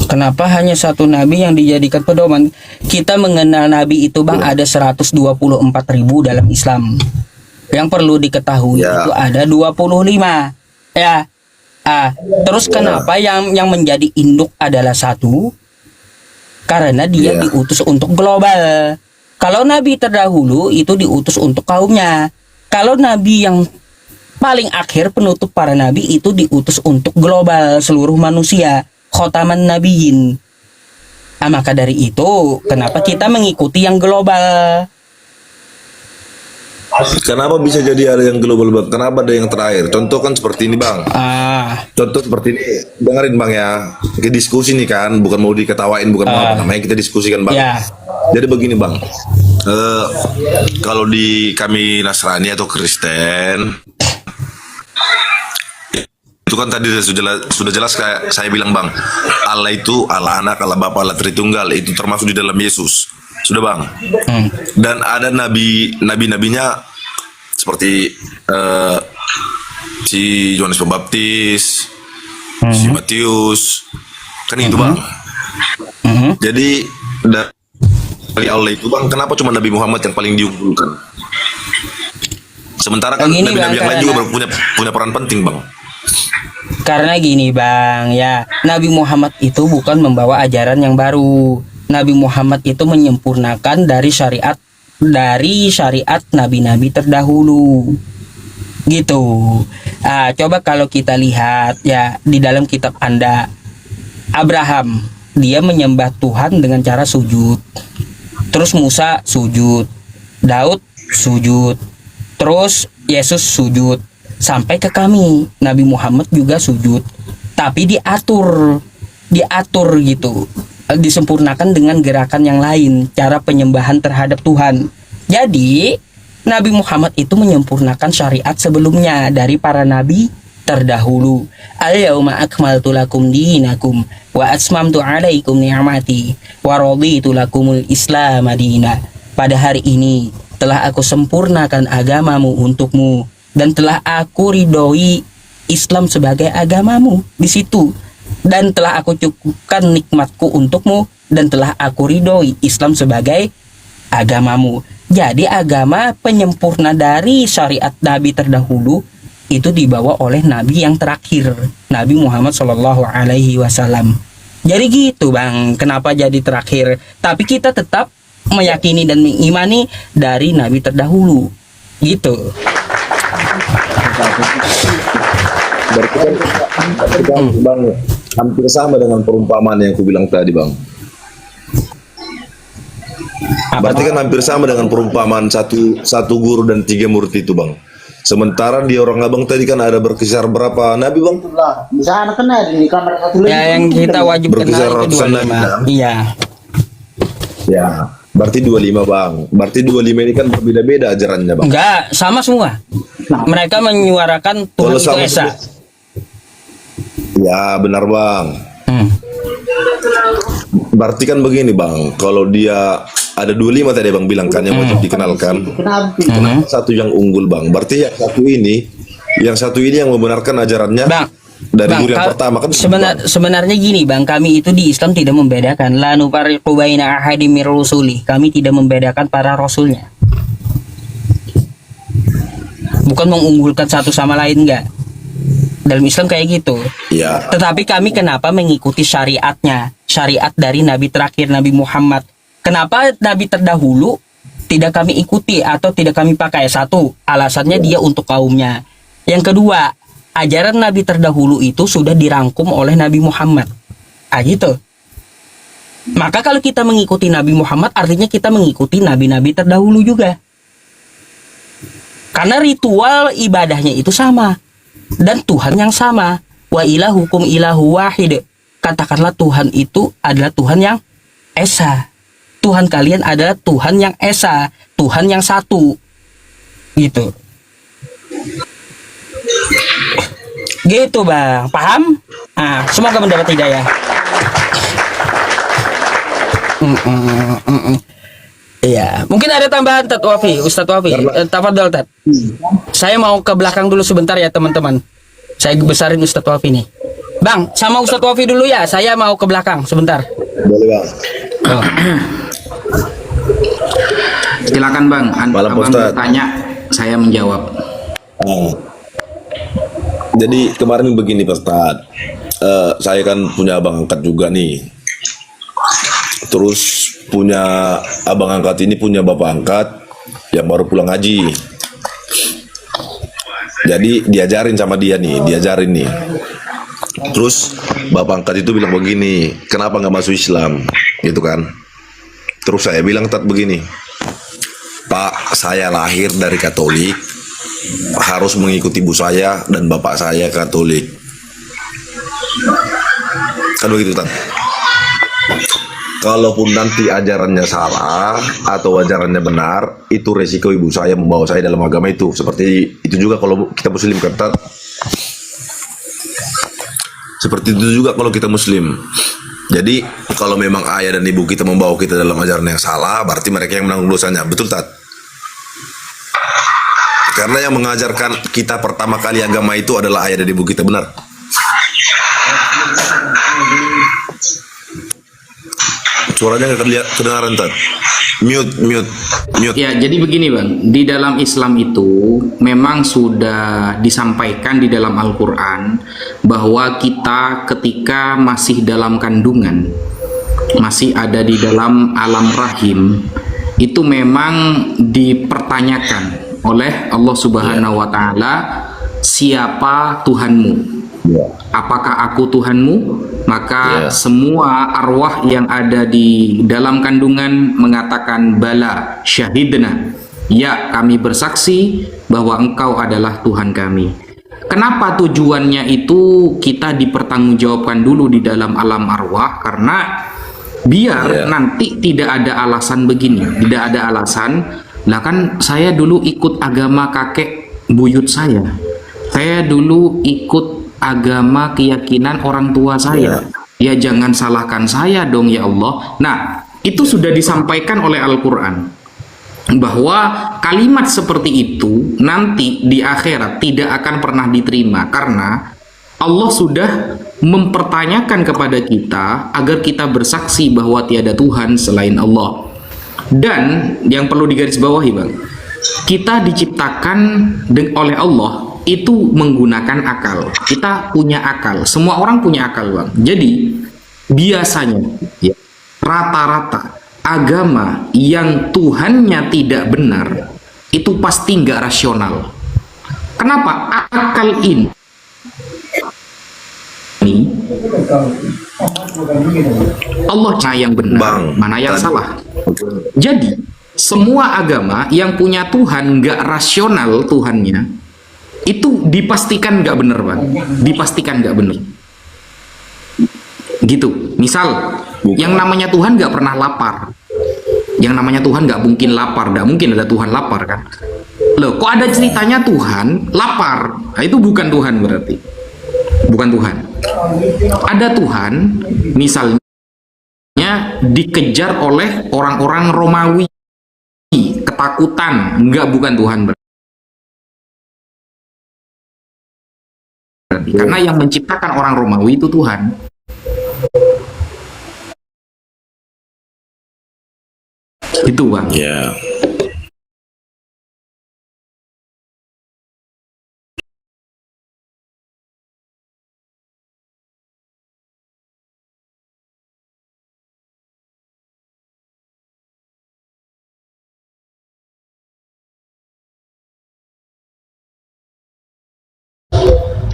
Kenapa hanya satu nabi yang dijadikan pedoman? Kita mengenal nabi itu Bang ada 124.000 dalam Islam. Yang perlu diketahui Ya. itu ada 25. Ya. Terus kenapa yang menjadi induk adalah satu? Karena dia Ya. diutus untuk global. Kalau nabi terdahulu itu diutus untuk kaumnya. Kalau nabi yang paling akhir penutup para nabi itu diutus untuk global seluruh manusia. Khotaman Nabiyyin. Maka dari itu, kenapa kita mengikuti yang global? Kenapa bisa jadi ada yang global bang? Kenapa ada yang terakhir? Contoh kan seperti ini bang. Contoh seperti ini. Dengerin bang ya. Kita diskusi nih kan, bukan mau diketawain, bukan mau apa namanya, kita diskusikan bang. Ya. Jadi begini bang. Kalau di kami Nasrani atau Kristen, itu kan tadi sudah jelas kayak saya bilang bang, Allah itu Allah Anak, Allah Bapa, Allah Tritunggal, itu termasuk di dalam Yesus. Sudah bang. Dan ada nabinya seperti si Yohanes Pembaptis, si Matius, kan itu bang. Jadi dari Allah itu bang, kenapa cuma Nabi Muhammad yang paling diunggulkan? Sementara kan Begini, nabi-nabi yang Bang, lain juga punya peran penting bang. Karena gini bang, ya Nabi Muhammad itu bukan membawa ajaran yang baru. Nabi Muhammad itu menyempurnakan dari syariat nabi-nabi terdahulu. Gitu. Coba kalau kita lihat ya di dalam kitab Anda, Abraham dia menyembah Tuhan dengan cara sujud. Terus Musa sujud, Daud sujud, terus Yesus sujud. Sampai ke kami, Nabi Muhammad juga sujud, tapi diatur gitu, disempurnakan dengan gerakan yang lain, cara penyembahan terhadap Tuhan. Jadi Nabi Muhammad itu menyempurnakan syariat sebelumnya dari para nabi terdahulu. Al-yauma akmaltu lakum dinakum wa atmamtu alaikum ni'mati wa raditu lakumul Islam madina. Pada hari ini telah aku sempurnakan agamamu untukmu dan telah aku ridhoi Islam sebagai agamamu di situ, dan telah aku cukupkan nikmatku untukmu dan telah aku ridhoi Islam sebagai agamamu. Jadi agama penyempurna dari syariat nabi terdahulu itu dibawa oleh nabi yang terakhir, Nabi Muhammad Shallallahu Alaihi Wasallam. Jadi gitu bang, kenapa jadi terakhir? Tapi kita tetap meyakini dan mengimani dari nabi terdahulu, gitu. Berarti kan bang hampir sama dengan perumpamaan yang aku bilang tadi bang. Berarti kan hampir sama dengan perumpamaan satu guru dan 3 murid itu bang. Sementara di orang abang tadi kan ada berkisar berapa nabi bang? Bisa anak kena di kamar satu lagi. Ya yang kita wajib Berkisar kenal itu ratusan nabi 25. kan? Iya. Ya, berarti 25 bang. Berarti 25 ini kan berbeda-beda ajarannya bang. Enggak, sama semua. Mereka menyuarakan Tuhan Kalau itu sama Esa. Ya benar bang. Berarti kan begini bang, kalau dia ada 25 tadi bang bilang kan yang wajib dikenalkan. Kenapa satu yang unggul bang? Berarti yang satu ini yang membenarkan ajarannya Bang, dari Bang, guru yang pertama kan. sebenarnya gini bang, kami itu di Islam tidak membedakan la nufarriqu baina ahadin mir rusuli. Kami tidak membedakan para rasulnya. Bukan mengunggulkan satu sama lain, enggak. Dalam Islam kayak gitu. Ya. Tetapi kami kenapa mengikuti syariatnya? Syariat dari Nabi terakhir, Nabi Muhammad. Kenapa Nabi terdahulu tidak kami ikuti atau tidak kami pakai? Satu, alasannya dia untuk kaumnya. Yang kedua, ajaran Nabi terdahulu itu sudah dirangkum oleh Nabi Muhammad. Gitu. Maka kalau kita mengikuti Nabi Muhammad, artinya kita mengikuti nabi-nabi terdahulu juga. Karena ritual ibadahnya itu sama. Dan Tuhan yang sama. Wa ilahukum ilahu wahid. Katakanlah Tuhan itu adalah Tuhan yang Esa. Tuhan kalian adalah Tuhan yang Esa. Tuhan yang satu. Gitu. Gitu bang. Paham? Semoga mendapat hidayah. Iya, mungkin ada tambahan Tat Wafi, Ustadz Wafi. Tafadhol Tat. Saya mau ke belakang dulu sebentar ya teman-teman. Saya besarin Ustadz Wafi nih. Bang, sama Ustadz Wafi dulu ya. Saya mau ke belakang sebentar. Boleh bang. Silakan bang, Malam, abang Ustaz. bertanya, saya menjawab. Jadi kemarin begini Pak Ustadz. Saya kan punya abang angkat juga nih. Terus punya abang angkat ini punya bapak angkat yang baru pulang haji. Jadi diajarin sama dia nih, Terus bapak angkat itu bilang begini, kenapa nggak masuk Islam, gitu kan? Terus saya bilang Tat begini, Pak, saya lahir dari Katolik, harus mengikuti ibu saya dan bapak saya Katolik. Kan begitu, Tan? Kalaupun nanti ajarannya salah atau ajarannya benar, itu resiko ibu saya membawa saya dalam agama itu. Seperti itu juga kalau kita muslim, kan, Tan? Seperti itu juga kalau kita muslim. Jadi kalau memang ayah dan ibu kita membawa kita dalam ajaran yang salah, berarti mereka yang menanggung dosanya. Betul, Tat? Karena yang mengajarkan kita pertama kali agama itu adalah ayah dan ibu kita, benar? Suaranya nggak terlihat, kedengaran, Tat? Mute. Ya, jadi begini Bang, di dalam Islam itu memang sudah disampaikan di dalam Al-Quran bahwa kita ketika masih dalam kandungan, masih ada di dalam alam rahim, itu memang dipertanyakan oleh Allah Subhanahu wa Ta'ala, siapa Tuhanmu? Apakah aku Tuhanmu? Maka semua arwah yang ada di dalam kandungan mengatakan bala syahidna, ya kami bersaksi bahwa engkau adalah Tuhan kami. Kenapa tujuannya itu kita dipertanggungjawabkan dulu di dalam alam arwah? Karena biar nanti tidak ada alasan begini, tidak ada alasan, lah kan saya dulu ikut agama kakek buyut saya dulu ikut agama keyakinan orang tua saya, ya jangan salahkan saya dong ya Allah. Nah, itu sudah disampaikan oleh Al-Quran bahwa kalimat seperti itu nanti di akhirat tidak akan pernah diterima, karena Allah sudah mempertanyakan kepada kita agar kita bersaksi bahwa tiada Tuhan selain Allah. Dan yang perlu digarisbawahi Bang, kita diciptakan oleh Allah itu menggunakan akal. Kita punya akal, semua orang punya akal Bang. Jadi biasanya rata-rata agama yang Tuhannya tidak benar itu pasti nggak rasional. Kenapa? Akal ini Allah mana yang benar, Bang, mana yang salah. Jadi semua agama yang punya Tuhan nggak rasional Tuhannya, itu dipastikan nggak bener Bang, dipastikan nggak bener gitu. Misal yang namanya Tuhan nggak pernah lapar, yang namanya Tuhan nggak mungkin lapar, nggak mungkin ada Tuhan lapar kan. Loh, kok ada ceritanya Tuhan lapar? Nah, itu bukan Tuhan, berarti bukan Tuhan. Ada Tuhan misalnya dikejar oleh orang-orang Romawi, ketakutan, bukan Tuhan berarti. Karena yang menciptakan orang Romawi itu Tuhan. Itu Bang.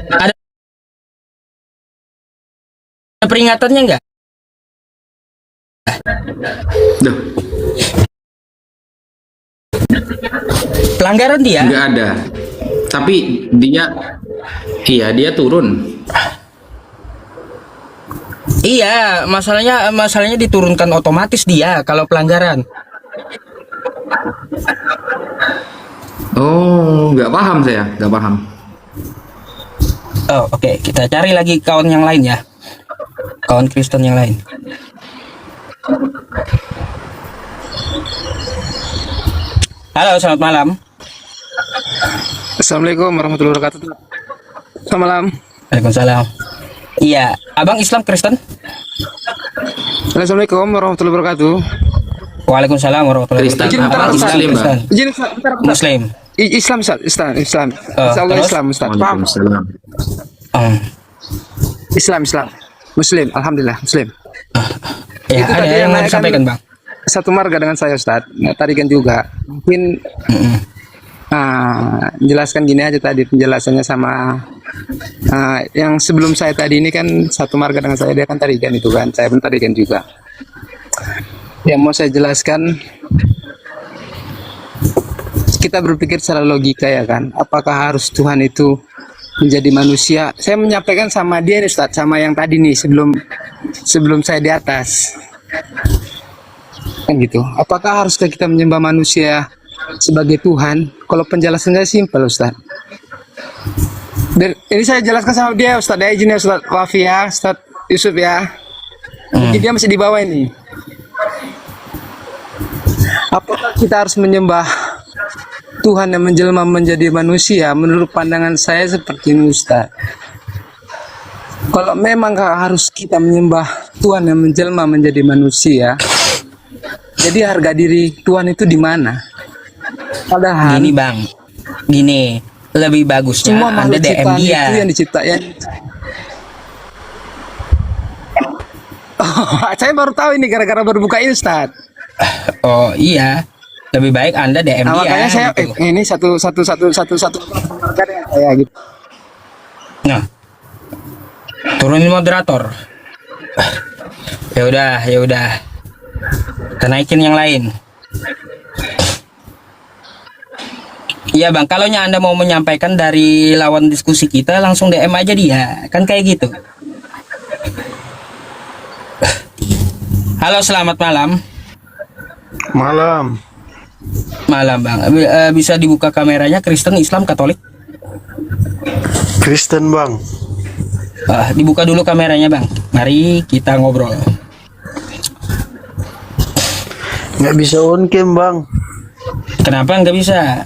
Ada peringatannya nggak? Duh, Pelanggaran dia? nggak ada. Tapi dia turun. Iya, masalahnya diturunkan otomatis dia kalau pelanggaran. Oh, nggak paham saya, nggak paham. Oh, oke. Kita cari lagi kawan yang lain ya. Kawan Kristen yang lain. Halo, selamat malam. Assalamualaikum warahmatullahi wabarakatuh. Selamat malam. Waalaikumsalam. Iya, abang Islam Kristen? Assalamualaikum warahmatullahi wabarakatuh. Waalaikumsalam warahmatullahi Kristen, wabarakatuh. apa Islam, Muslim, Bang? Kristen. Izin bentar. Muslim. Islam Ustaz, Islam. Oh, Insyaallah terus? Islam Ustaz. Paham? Waalaikumsalam. Islam. Muslim, alhamdulillah Muslim. Ya, Itu ada tadi yang yang mau saya disampaikan, Bang? Satu marga dengan saya Ustaz. Nah, tadi kan juga mungkin jelaskan gini aja tadi penjelasannya sama yang sebelum saya tadi ini kan satu marga dengan saya, dia kan tarikan itu kan, saya pun tarikan juga. Yang mau saya jelaskan kita berpikir secara logika ya kan, apakah harus Tuhan itu menjadi manusia? Saya menyampaikan sama dia nih Ustaz, sama yang tadi nih sebelum saya di atas kan gitu. Apakah haruskah kita menyembah manusia sebagai Tuhan? Kalau penjelasannya simpel Ustaz. Dan ini saya jelaskan sama dia Ustaz, ya izin ya Ustaz Wafi ya, Ustaz Yusuf ya. Mungkin dia masih di bawah ini. Apakah kita harus menyembah Tuhan yang menjelma menjadi manusia? Menurut pandangan saya seperti ini Ustaz. Kalau memang harus kita menyembah Tuhan yang menjelma menjadi manusia, jadi harga diri Tuhan itu di mana? Padahal Gini bang, gini lebih bagusnya semua Anda makhluk DM ciptaan dia. itu yang diciptakan. Saya baru tahu ini gara-gara baru buka ini Ustaz. Oh iya, lebih baik Anda DM Nah, dia. makanya saya gitu. ini satu kayak gitu. Nah, turunin moderator. Ya udah. Kita naikin yang lain. Iya bang, kalau Anda mau menyampaikan dari lawan diskusi kita, langsung DM aja dia, kan kayak gitu. Halo, selamat malam. Malam bang. Bisa dibuka kameranya, Kristen, Islam, Katolik? Kristen bang. Dibuka dulu kameranya bang. Mari kita ngobrol. Nggak bisa on cam bang. Kenapa nggak bisa?